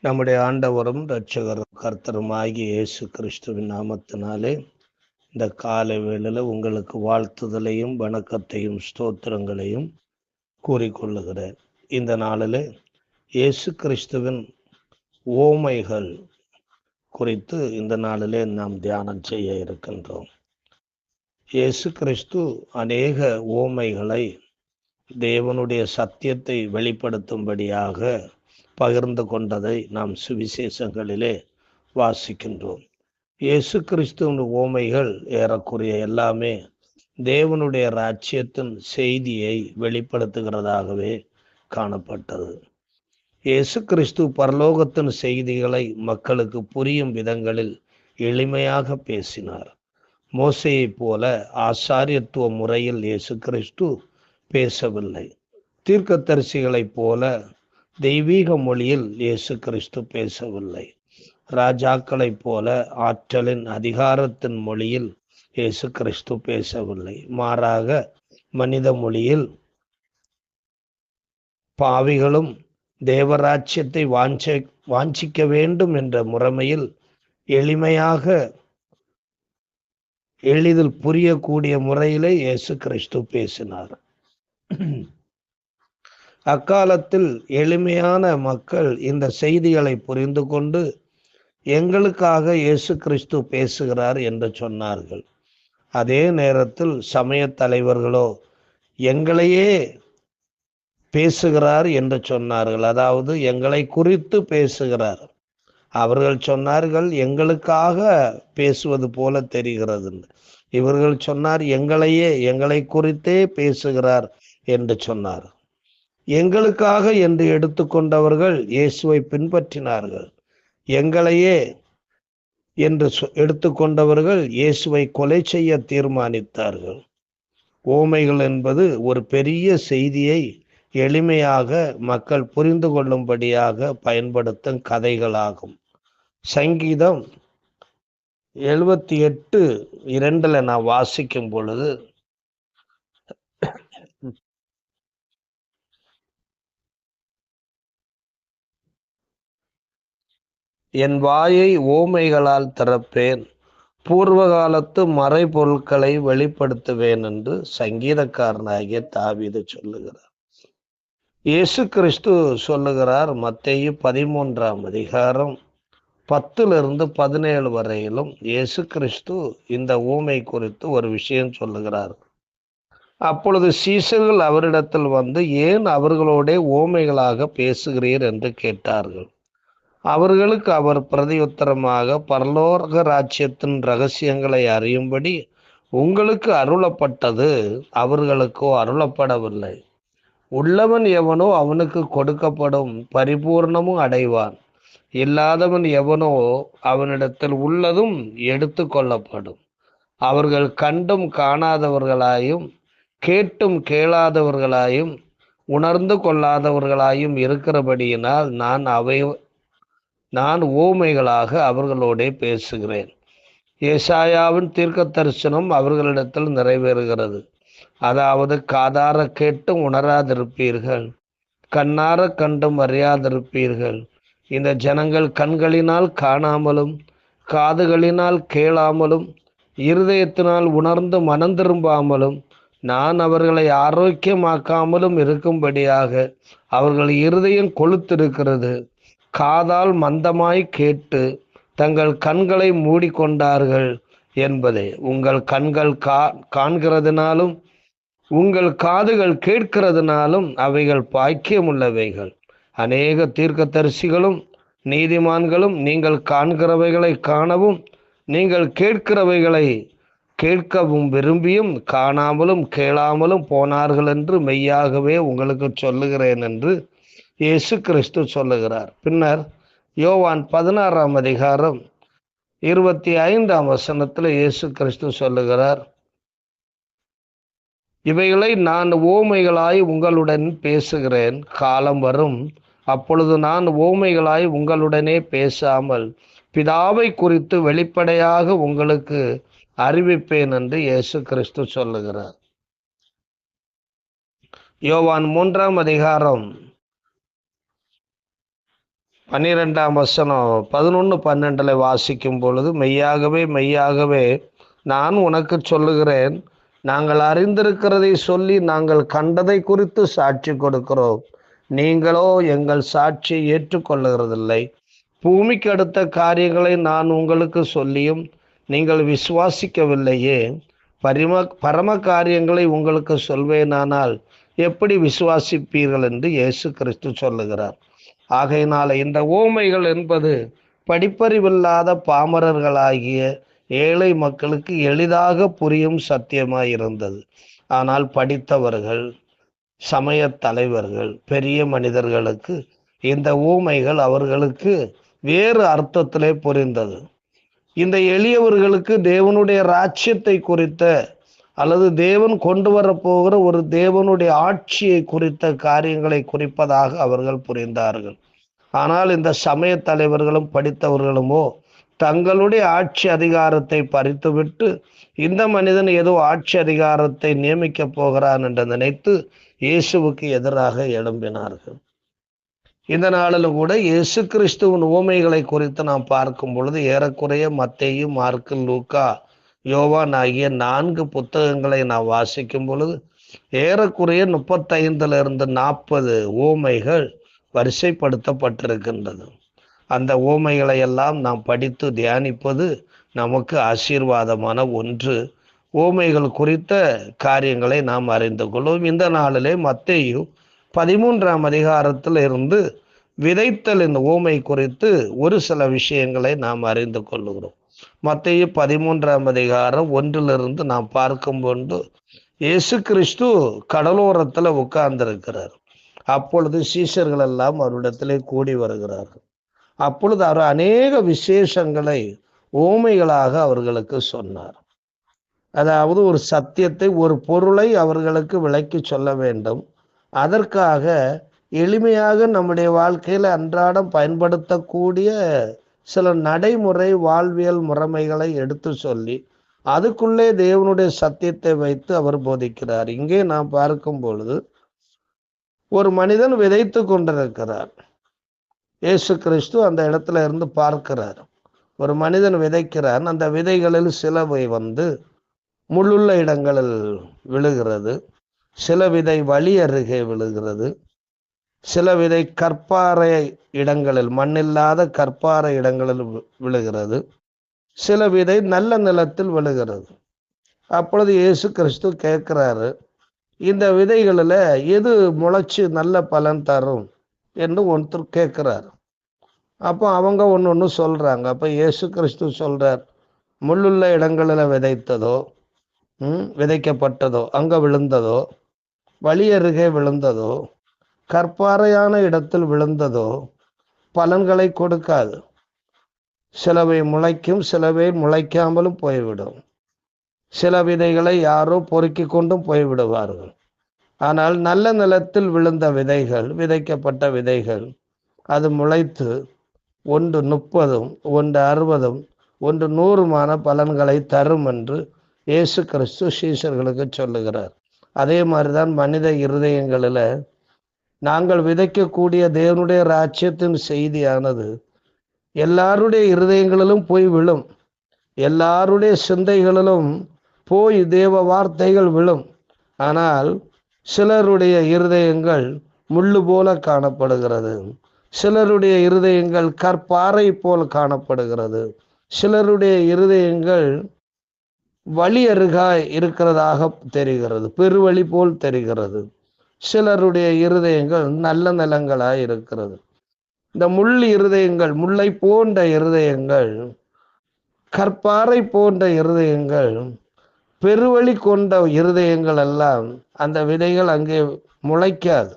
நம்முடைய ஆண்டவரும் இரட்சகரும் கர்த்தருமாகிய இயேசு கிறிஸ்துவின் நாமத்தினாலே இந்த காலை வேளையில் உங்களுக்கு வாழ்த்துதலையும் வணக்கத்தையும் ஸ்தோத்திரங்களையும் கூறிக்கொள்ளுகிறேன். இந்த நாளில் இயேசு கிறிஸ்துவின் ஓமைகள் குறித்து இந்த நாளிலே நாம் தியானம் செய்ய இருக்கின்றோம். இயேசு கிறிஸ்து அநேக ஓமைகளை தேவனுடைய சத்தியத்தை வெளிப்படுத்தும்படியாக பகிர்ந்து கொண்டதை நாம் சுவிசேஷங்களிலே வாசிக்கின்றோம். இயேசு கிறிஸ்துவின் ஓமைகள் ஏறக்குறைய எல்லாமே தேவனுடைய ராஜ்யத்தின் செய்தியை வெளிப்படுத்துகிறதாகவே காணப்பட்டது. இயேசு கிறிஸ்து பரலோகத்தின் செய்திகளை மக்களுக்கு புரியும் விதங்களில் எளிமையாக பேசினார். மோசேயைப் போல ஆசாரியத்துவ முறையில் இயேசு கிறிஸ்து பேசவில்லை. தீர்க்கதரிசிகளைப் போல தெய்வீக மொழியில் இயேசு கிறிஸ்து பேசவில்லை. ராஜாக்களைப் போல ஆற்றலின் அதிகாரத்தின் மொழியில் இயேசு கிறிஸ்து பேசவில்லை. மாறாக மனித மொழியில் பாவிகளும் தேவராட்சியத்தை வாஞ்சிக்க வேண்டும் என்ற முறைமையில் எளிமையாக எளிதில் புரியக்கூடிய முறையிலே இயேசு கிறிஸ்து பேசினார். அக்காலத்தில் எளிமையான மக்கள் இந்த செய்திகளை புரிந்து கொண்டு எங்களுக்காக இயேசு கிறிஸ்து பேசுகிறார் என்று சொன்னார்கள். அதே நேரத்தில் சமய தலைவர்களோ எங்களையே பேசுகிறார் என்று சொன்னார்கள். அதாவது எங்களை குறித்து பேசுகிறார். அவர்கள் சொன்னார்கள் எங்களுக்காக பேசுவது போல தெரிகிறது. இவர்கள் சொன்னார் எங்களை குறித்தே பேசுகிறார் என்று சொன்னார். எங்களுக்காக என்று எடுத்துக்கொண்டவர்கள் இயேசுவை பின்பற்றினார்கள். எங்களையே என்று எடுத்துக்கொண்டவர்கள் இயேசுவை கொலை செய்ய தீர்மானித்தார்கள். ஓமைகள் என்பது ஒரு பெரிய செய்தியை எளிமையாக மக்கள் புரிந்து கொள்ளும்படியாக பயன்படுத்தும் கதைகளாகும். சங்கீதம் 78:2 நான் வாசிக்கும் பொழுது, என் வாயை ஓமைகளால் திறப்பேன், பூர்வகாலத்து மறைபொருட்களை வெளிப்படுத்துவேன் என்று சங்கீதக்காரனாகிய தாவீது சொல்லுகிறார். இயேசு கிறிஸ்து சொல்லுகிறார் மத்தேயு 13:10-17 வரையிலும் இயேசு கிறிஸ்து இந்த ஊமை குறித்து ஒரு விஷயம் சொல்லுகிறார். அப்பொழுது சீஷர்கள் அவரிடத்தில் வந்து, ஏன் அவர்களோட ஓமைகளாக பேசுகிறீர் என்று கேட்டார்கள். அவர்களுக்கு அவர் பிரதியுத்தரமாக, பரலோக ராஜ்யத்தின் இரகசியங்களை அறியும்படி உங்களுக்கு அருளப்பட்டது, அவர்களுக்கோ அருளப்படவில்லை. உள்ளவன் எவனோ அவனுக்கு கொடுக்கப்படும், பரிபூர்ணமும் அடைவான். இல்லாதவன் எவனோ அவனிடத்தில் உள்ளதும் எடுத்து கொள்ளப்படும். அவர்கள் கண்டும் காணாதவர்களாயும் கேட்டும் கேளாதவர்களாயும் உணர்ந்து கொள்ளாதவர்களாயும் இருக்கிறபடியினால் நான் ஓமைகளாக அவர்களோட பேசுகிறேன். ஏசாயாவின் தீர்க்க தரிசனம் அவர்களிடத்தில் நிறைவேறுகிறது. அதாவது, காதார கேட்டும் உணராதிருப்பீர்கள், கண்ணார கண்டும் அறியாதிருப்பீர்கள். இந்த ஜனங்கள் கண்களினால் காணாமலும் காதுகளினால் கேளாமலும் இருதயத்தினால் உணர்ந்து மனம் திரும்பாமலும் நான் அவர்களை ஆரோக்கியமாக்காமலும் இருக்கும்படியாக அவர்கள் இருதயம் கொழுத்திருக்கிறது. காதால் மந்தமாய் கேட்டு தங்கள் கண்களை மூடிக்கொண்டார்கள் என்பதே. உங்கள் கண்கள் காண்கிறதுனாலும் உங்கள் காதுகள் கேட்கிறதுனாலும் அவைகள் பாக்கியமுள்ளவைகள். அநேக தீர்க்கதரிசிகளும் நீதிமான்களும் நீங்கள் காண்கிறவைகளை காணவும் நீங்கள் கேட்கிறவைகளை கேட்கவும் விரும்பியும் காணாமலும் கேளாமலும் போனார்கள் என்று மெய்யாகவே உங்களுக்கு சொல்லுகிறேன் என்று இயேசு கிறிஸ்து சொல்லுகிறார். பின்னர் யோவான் 16:25 இயேசு கிறிஸ்து சொல்லுகிறார், இவைகளை நான் ஓமைகளாய் உங்களுடன் பேசுகிறேன். காலம் வரும், அப்பொழுது நான் ஓமைகளாய் உங்களுடனே பேசாமல் பிதாவை குறித்து வெளிப்படையாக உங்களுக்கு அறிவிப்பேன் என்று இயேசு கிறிஸ்து சொல்லுகிறார். யோவான் 3:1 12ஆம் வசனம் 11-12 வாசிக்கும் பொழுது, மெய்யாகவே மெய்யாகவே நான் உனக்கு சொல்லுகிறேன், நாங்கள் அறிந்திருக்கிறதை சொல்லி நாங்கள் கண்டதை குறித்து சாட்சி கொடுக்கிறோம், நீங்களோ எங்கள் சாட்சியை ஏற்றுக்கொள்ளுகிறதில்லை. பூமிக்கு அடுத்த காரியங்களை நான் உங்களுக்கு சொல்லியும் நீங்கள் விசுவாசிக்கவில்லையே. பரம காரியங்களை உங்களுக்கு சொல்வேனானால் எப்படி விசுவாசிப்பீர்கள் என்று இயேசு கிறிஸ்து சொல்லுகிறார். ஆகையினால இந்த ஓமைகள் என்பது படிப்பறிவில்லாத பாமரர்களாகிய ஏழை மக்களுக்கு எளிதாக புரியும் சத்தியமாயிருந்தது. ஆனால் படித்தவர்கள், சமய தலைவர்கள், பெரிய மனிதர்களுக்கு இந்த ஊமைகள் அவர்களுக்கு வேறு அர்த்தத்திலே புரிந்தது. இந்த எளியவர்களுக்கு தேவனுடைய ராஜ்யத்தை குறித்த அல்லது தேவன் கொண்டு வரப்போகிற ஒரு தேவனுடைய ஆட்சியை குறித்த காரியங்களை குறிப்பதாக அவர்கள் புரிந்தார்கள். ஆனால் இந்த சமய தலைவர்களும் படித்தவர்களுமோ தங்களுடைய ஆட்சி அதிகாரத்தை பறித்துவிட்டு இந்த மனிதன் ஏதோ ஆட்சி அதிகாரத்தை நியமிக்க போகிறான் என்று நினைத்து இயேசுவுக்கு எதிராக எழும்பினார்கள். இந்த நாளில் கூட இயேசு கிறிஸ்துவின் உவமைகளை குறித்து நாம் பார்க்கும் பொழுது ஏறக்குறைய மத்தேயு, மார்க்கு, லூக்கா, யோவான் ஆகிய 4 புத்தகங்களை நாம் வாசிக்கும் பொழுது ஏறக்குறைய 35-40 உவமைகள் வரிசைப்படுத்தப்பட்டிருக்கின்றது. அந்த உவமைகளை எல்லாம் நாம் படித்து தியானிப்பது நமக்கு ஆசீர்வாதமான ஒன்று. உவமைகள் குறித்த காரியங்களை நாம் அறிந்து கொள்வோம். இந்த நாளிலே மத்தேயு 13ஆம் அதிகாரத்தில் இருந்து விதைத்தலின் உவமை குறித்து ஒரு சில விஷயங்களை நாம் அறிந்து கொள்ளுகிறோம். மத்தேயு 13ஆம் அதிகாரம் 1 நாம் பார்க்கும் பொழுது இயேசு கிறிஸ்து கடலோரத்தில் உட்கார்ந்திருக்கிறார். அப்பொழுது சீஷர்கள் எல்லாம் அவரிடத்திலே கூடி வருகிறார்கள். அப்பொழுது அவர் அநேக விசேஷங்களை உவமைகளாக அவர்களுக்கு சொன்னார். அதாவது ஒரு சத்தியத்தை, ஒரு பொருளை அவர்களுக்கு விளக்கி சொல்ல வேண்டும். அதற்காக எளிமையாக நம்முடைய வாழ்க்கையில் அன்றாடம் பயன்படுத்தக்கூடிய சில நடைமுறை வாழ்வியல் முறைமைகளை எடுத்து சொல்லி அதுக்குள்ளே தேவனுடைய சத்தியத்தை வைத்து அவர் போதிக்கிறார். இங்கே நாம் பார்க்கும் பொழுது ஒரு மனிதன் விதைத்து கொண்டிருக்கிறார். இயேசு கிறிஸ்து அந்த இடத்துல இருந்து பார்க்கிறார். ஒரு மனிதன் விதைக்கிறான். அந்த விதைகளில் சிலவை முள்ளுள்ள இடங்களில் விழுகிறது, சில விதை வழி அருகே விழுகிறது, சில விதை கற்பாறை இடங்களில், மண்ணில்லாத கற்பாறை இடங்களில் விழுகிறது, சில விதை நல்ல நிலத்தில் விழுகிறது. அப்பொழுது இயேசு கிறிஸ்து கேட்கிறாரு, இந்த விதைகளில் எது முளைச்சி நல்ல பலன் தரும் என்று ஒருத்தர் கேட்கிறார். அப்போ அவங்க ஒன்று சொல்றாங்க. அப்போ இயேசு கிறிஸ்து சொல்றார், முள்ளுள்ள இடங்களில் விதைக்கப்பட்டதோ, அங்க விழுந்ததோ, வழி அருகே விழுந்ததோ, கற்பாறையான இடத்தில் விழுந்ததோ பலன்களை கொடுக்காது. சிலவை முளைக்கும், சிலவை முளைக்காமலும் போய்விடும். சில விதைகளை யாரோ பொறுக்கி கொண்டும் போய்விடுவார்கள். ஆனால் நல்ல நிலத்தில் விழுந்த விதைகள், விதைக்கப்பட்ட விதைகள், அது முளைத்து ஒன்று 30, ஒன்று 60, ஒன்று 100 பலன்களை தரும் என்று இயேசு கிறிஸ்து சீஷர்களுக்கு சொல்லுகிறார். அதே மாதிரிதான் மனித இருதயங்களில் நாங்கள் விதைக்கக்கூடிய தேவனுடைய ராஜ்யத்தின் செய்தியானது எல்லாருடைய இருதயங்களிலும் போய் விழும். எல்லாருடைய சிந்தைகளிலும் போய் தேவ வார்த்தைகள் விழும். ஆனால் சிலருடைய இருதயங்கள் முள்ளு போல காணப்படுகிறது, சிலருடைய இருதயங்கள் கற்பாறை போல் காணப்படுகிறது, சிலருடைய இருதயங்கள் வழி அருகாய் இருக்கிறதாக தெரிகிறது, பெருவழி போல் தெரிகிறது. சிலருடைய இருதயங்கள் நல்ல நிலங்களாய் இருக்கிறது. இந்த முள் இருதயங்கள், முல்லை போன்ற இருதயங்கள், கற்பாறை போன்ற இருதயங்கள், பெருவழி கொண்ட இருதயங்கள் எல்லாம் அந்த விதைகள் அங்கே முளைக்காது,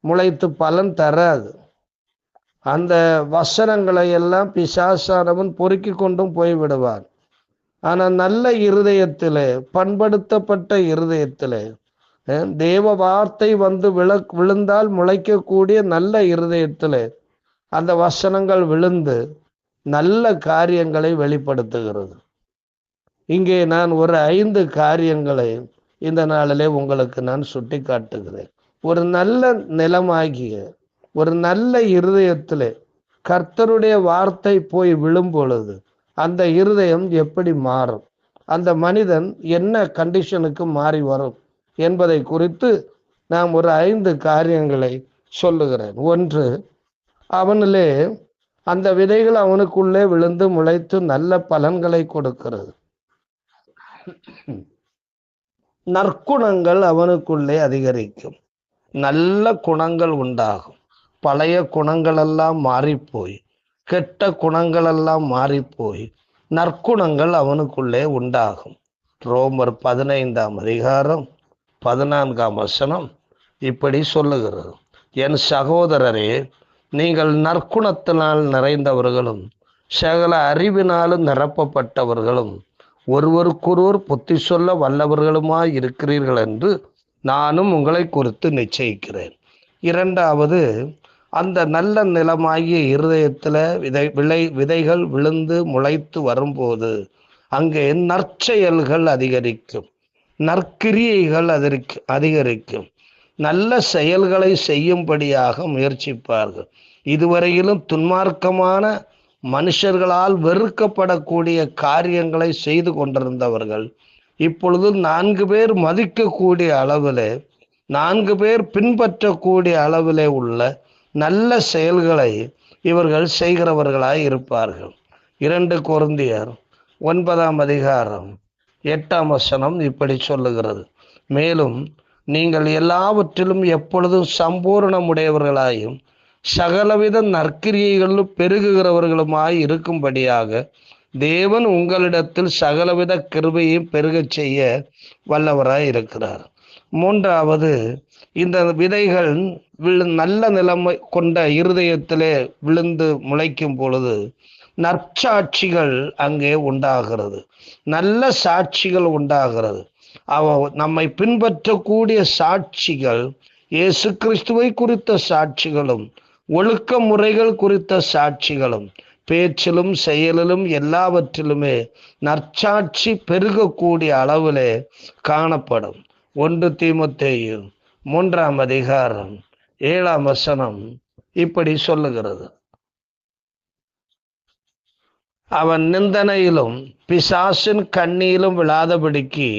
முளைத்து பலன் தராது. அந்த வசனங்களை எல்லாம் பிசாசானவன் பொறுக்கி கொண்டும் போய்விடுவான். ஆனால் நல்ல இருதயத்திலே, பண்படுத்தப்பட்ட இருதயத்திலே, தேவ வார்த்தை விழுந்தால் முளைக்கக்கூடிய நல்ல இருதயத்திலே அந்த வசனங்கள் விழுந்து நல்ல காரியங்களை வெளிப்படுத்துகிறது. இங்கே நான் ஒரு 5 காரியங்களை இந்த நாளிலே உங்களுக்கு நான் சுட்டி காட்டுகிறேன். ஒரு நல்ல நிலமாகிய ஒரு நல்ல இருதயத்திலே கர்த்தருடைய வார்த்தை போய் விழும் பொழுது அந்த இருதயம் எப்படி மாறும், அந்த மனிதன் என்ன கண்டிஷனுக்கு மாறி வரும் என்பதை குறித்து நாம் ஒரு 5 காரியங்களை சொல்லுகிறேன். ஒன்று, அவனிலே அந்த விதைகள் அவனுக்குள்ளே விழுந்து முளைத்து நல்ல பலன்களை கொடுக்கிறது. நற்குணங்கள் அவனுக்குள்ளே அதிகரிக்கும், நல்ல குணங்கள் உண்டாகும். பழைய குணங்களெல்லாம் மாறிப்போய், கெட்ட குணங்களெல்லாம் மாறிப்போய் நற்குணங்கள் அவனுக்குள்ளே உண்டாகும். ரோமர் 15ஆம் அதிகாரம் 14ஆம் வசனம் இப்படி சொல்லுகிறது, என் சகோதரரே, நீங்கள் நற்குணத்தினால் நிறைந்தவர்களும் சகல அறிவினாலும் நிரப்பப்பட்டவர்களும் ஒருவருக்கொருவர் புத்தி சொல்ல வல்லவர்களுமாய் இருக்கிறீர்கள் என்று நானும் உங்களை குறித்து நிச்சயிக்கிறேன். இரண்டாவது, அந்த நல்ல நிலமாகிய இருதயத்தில் விதைகள் விழுந்து முளைத்து வரும்போது அங்கே நற்செயல்கள் அதிகரிக்கும், நற்கிரியைகள் அதிகரிக்கும், நல்ல செயல்களை செய்யும்படியாக முயற்சிப்பார்கள். இதுவரையிலும் துன்மார்க்கமான மனுஷர்களால் வெறுக்கப்படக்கூடிய காரியங்களை செய்து கொண்டிருந்தவர்கள் இப்பொழுது 4 பேர் மதிக்கக்கூடிய அளவிலே, 4 பேர் பின்பற்றக்கூடிய அளவிலே உள்ள நல்ல செயல்களை இவர்கள் செய்கிறவர்களாய் இருப்பார்கள். 2 கொரிந்தியர் 9ஆம் அதிகாரம் 8ஆம் வசனம் இப்படி சொல்லுகிறது, மேலும் நீங்கள் எல்லாவற்றிலும் எப்பொழுதும் சம்பூரணமுடையவர்களாயும் சகலவித நற்கிரியைகளிலும் பெருகுகிறவர்களுமாய் இருக்கும்படியாக தேவன் உங்களிடத்தில் சகலவித கிருபையையும் பெருகச் செய்ய வல்லவராய் இருக்கிறார். மூன்றாவது, இந்த விதைகள் நல்ல நிலைமை கொண்ட இருதயத்திலே விழுந்து முளைக்கும் பொழுது நற்சாட்சிகள் அங்கே உண்டாகிறது, நல்ல சாட்சிகள் உண்டாகிறது. நம்மை பின்பற்றக்கூடிய சாட்சிகள் இயேசு கிறிஸ்துவை குறித்த சாட்சிகளும் ஒழுக்க முறைகள் குறித்த சாட்சிகளும் பேச்சிலும் செயலிலும் எல்லாவற்றிலுமே நற்சாட்சி பெருகக்கூடிய அளவிலே காணப்படும். 1 தீமோத்தேயு 3ஆம் அதிகாரம் 7ஆம் வசனம் இப்படி சொல்லுகிறது, அவன் நிந்தனையிலும் பிசாசின் கண்ணியிலும் விழாதபடிக்கு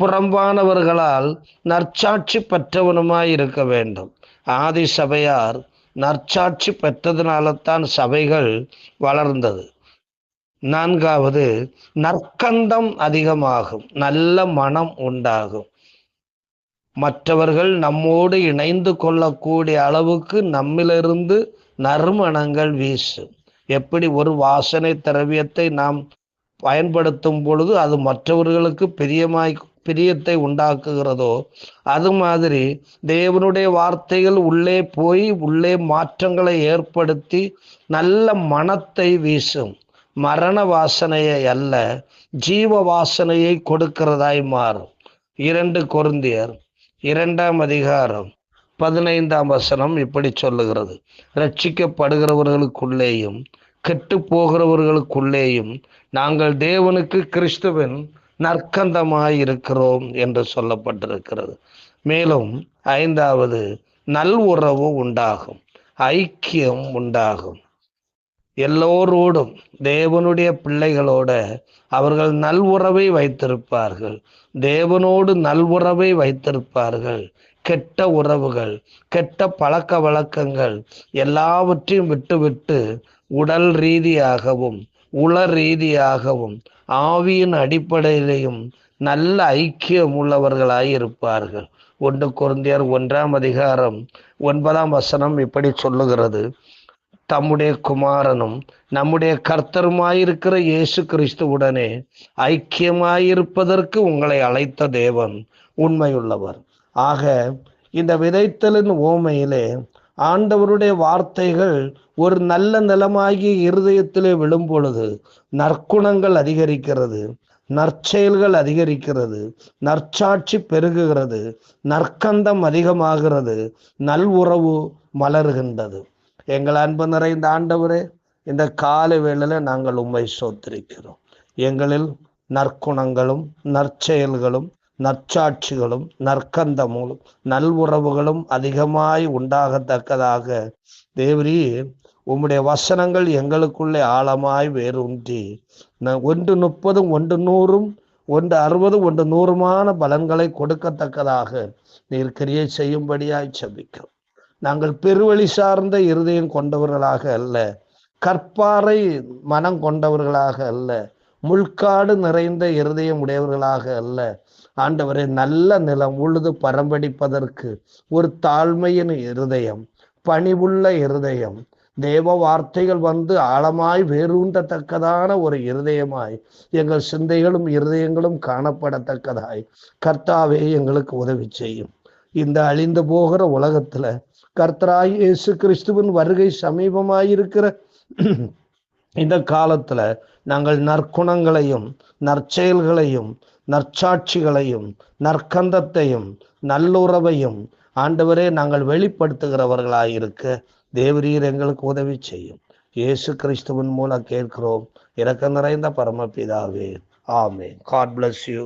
புறம்பானவர்களால் நற்சாட்சி பெற்றவனுமாய் இருக்க வேண்டும். ஆதி சபையார் நற்சாட்சி பெற்றதுனால்தான் சபைகள் வளர்ந்தது. 4வது, நற்கந்தம் அதிகமாகும், நல்ல மனம் உண்டாகும். மற்றவர்கள் நம்மோடு இணைந்து கொள்ளக்கூடிய அளவுக்கு நம்மிலிருந்து நறுமணங்கள் வீசும். எப்படி ஒரு வாசனை திரவியத்தை நாம் பயன்படுத்தும் பொழுது அது மற்றவர்களுக்கு பிரியத்தை உண்டாக்குகிறதோ, அது மாதிரி தேவனுடைய வார்த்தைகள் உள்ளே போய் உள்ளே மாற்றங்களை ஏற்படுத்தி நல்ல மனத்தை வீசும். மரண வாசனையை அல்ல, ஜீவ வாசனையை கொடுக்கிறதாய் மாறும். 2 கொரிந்தியர் 2ஆம் அதிகாரம் 15ஆம் வசனம் இப்படி சொல்லுகிறது, ரட்சிக்கப்படுகிறவர்களுக்குள்ளேயும் கெட்டு போகிறவர்களுக்குள்ளேயும் நாங்கள் தேவனுக்கு கிறிஸ்துவின் நற்கந்தமாய் இருக்கிறோம் என்று சொல்லப்பட்டிருக்கிறது. மேலும் 5வது, நல் உறவு உண்டாகும், ஐக்கியம் உண்டாகும். எல்லோரோடும் தேவனுடைய பிள்ளைகளோட அவர்கள் நல் உறவை வைத்திருப்பார்கள், தேவனோடு நல் உறவை வைத்திருப்பார்கள். கெட்ட உறவுகள், கெட்ட பழக்க வழக்கங்கள் எல்லாவற்றையும் விட்டுவிட்டு உடல் ரீதியாகவும் உள ரீதியாகவும் ஆவியின் அடிப்படையிலையும் நல்ல ஐக்கியம் உள்ளவர்களாய் இருப்பார்கள். 1 கொரிந்தியர் 1ஆம் அதிகாரம் 9ஆம் வசனம் இப்படி சொல்லுகிறது, தம்முடைய குமாரனும் நம்முடைய கர்த்தருமாயிருக்கிற இயேசு கிறிஸ்துவுடனே ஐக்கியமாயிருப்பதற்கு உங்களை அழைத்த தேவன் உண்மையுள்ளவர். ஆக இந்த விதைத்தலின் ஓமையிலே ஆண்டவருடைய வார்த்தைகள் ஒரு நல்ல நிலமாகிய இருதயத்திலே விழும் பொழுது நற்குணங்கள் அதிகரிக்கிறது, நற்செயல்கள் அதிகரிக்கிறது, நற்சாட்சி பெருகுகிறது, நற்கந்தம் அதிகமாகிறது, நல் உறவு மலர்கின்றது. எங்கள் அன்பு நிறைந்த ஆண்டவரே, இந்த காலை வேளையில நாங்கள் உம்மை ஸ்தோத்திரிக்கிறோம். எங்களில் நற்குணங்களும் நற்செயல்களும் நற்சாட்சிகளும் நற்கந்தமும் நல்உறவுகளும் அதிகமாய் உண்டாகத்தக்கதாக தேவரீர் உம்முடைய வசனங்கள் எங்களுக்குள்ளே ஆழமாய் வேரூன்றி 130 100 160 100 பலன்களை கொடுக்கத்தக்கதாக நீர் கிரியை செய்யும்படியாய் செபிக்கிறோம். நாங்கள் பெருவழி சார்ந்த இருதயம் கொண்டவர்களாக அல்ல, கற்பாறை மனம் கொண்டவர்களாக அல்ல, முள்காடு நிறைந்த இருதயம் உடையவர்களாக அல்ல. ஆண்டவரே, நல்ல நிலம் உழுது பரம்படிப்பதற்கு ஒரு தாழ்மையின் இருதயம், பணிவுள்ள இருதயம், தேவ வார்த்தைகள் வந்து ஆழமாய் வேரூன்றத்தக்கதான ஒரு இருதயமாய் எங்கள் சிந்தைகளும் இருதயங்களும் காணப்படத்தக்கதாய் கர்த்தாவே எங்களுக்கு உதவி செய்யும். இந்த அழிந்து போகிற உலகத்துல கர்த்தராய் இயேசு கிறிஸ்துவின் வருகை சமீபமாயிருக்கிற இந்த காலத்துல நாங்கள் நற்குணங்களையும் நற்செயல்களையும் நற்சாட்சிகளையும் நற்கந்தத்தையும் நல்லுறவையும் ஆண்டவரே நாங்கள் வெளிப்படுத்துகிறவர்களாயிருக்க தேவரீர் எங்களுக்கு உதவி செய்யும். இயேசு கிறிஸ்துவின் மூலம் கேட்கிறோம் இரக்கம் நிறைந்த பரமபிதாவே, ஆமென். God bless you.